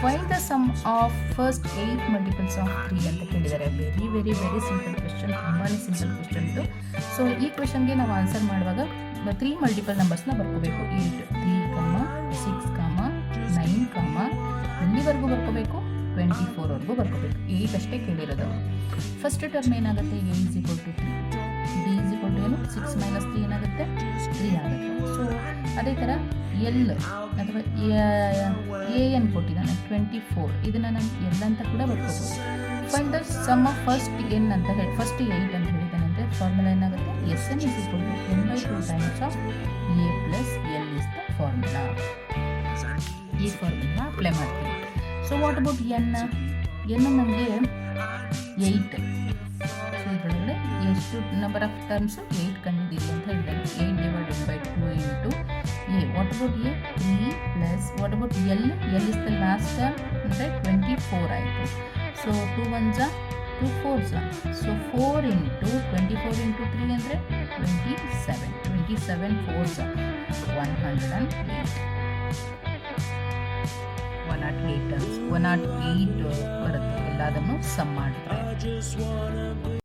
Find the sum of first 8 multiples of 3 ಅಂತ ಕೇಳಿದ್ದಾರೆ. Very very very simple question, ತುಂಬಾ simple question ಇದು. So ಈ ಕ್ವೆಶ್ಚನ್ಗೆ ನಾವು ಆನ್ಸರ್ ಮಾಡುವಾಗ 3 ಮಲ್ಟಿಪಲ್ ನಂಬರ್ಸ್ನ ಬರ್ಕೋಬೇಕು. 8, 3, 6, 9, ಎಲ್ಲಿವರೆಗೂ ಬರ್ಕೋಬೇಕು? 24ವರೆಗೂ ಬರ್ಕೋಬೇಕು. 8 ಅಷ್ಟೇ ಕೇಳಿರೋದು. ಫಸ್ಟ್ ಟರ್ಮ್ ಏನಾಗುತ್ತೆ? a = 3, b = ಏನು? 6 - 3 ಏನಾಗುತ್ತೆ? 3 ಆಗುತ್ತೆ. ಸೊ ಅದೇ ಥರ ಎಲ್ ಅಥವಾ an ಕೊಟ್ಟಿದ್ದಾನೆ 24, ಇದನ್ನು ನಾನು ಎಲ್ ಅಂತ ಕೂಡ ಬರ್ಕೋಬೋದು. Find the sum of first n ಅಂತ ಹೇಳಿ, ಫಸ್ಟ್ 8 ಅಂತ ಹೇಳಿದ್ದಾನೆ ಅಂದರೆ ಫಾರ್ಮುಲಾ ಏನಾಗುತ್ತೆ? Sn = n/2 times of a + l is the formula. ಈ ಫಾರ್ಮುಲಾ ಅಪ್ಲೈ ಮಾಡ್ತೀವಿ. ಸೊ ವಾಟ್ ಅಬೌಟ್ ಎನ್ ನಮಗೆ 8. ಸೊ ಇದರೊಳಗಡೆ ಎಷ್ಟು ನಂಬರ್ ಆಫ್ ಟರ್ಮ್ಸು? 8 ಕಂಡಿದ್ದೀವಿ ಅಂತ ಹೇಳಿದ್ದಾರೆ. 8 / 2 into a. What about a? 3 plus what about L? L is the last term ಅಂದರೆ 24 ಆಯಿತು. So 2 1s 2 4s. So 4 into 24 into 3 ಅಂದರೆ 27. 27 4s 108. 108 ಟರ್ಮ್ಸ್, 108 ಬರುತ್ತೆ. ಎಲ್ಲದನ್ನು ಸಮ್ ಮಾಡಿದ್ರೆ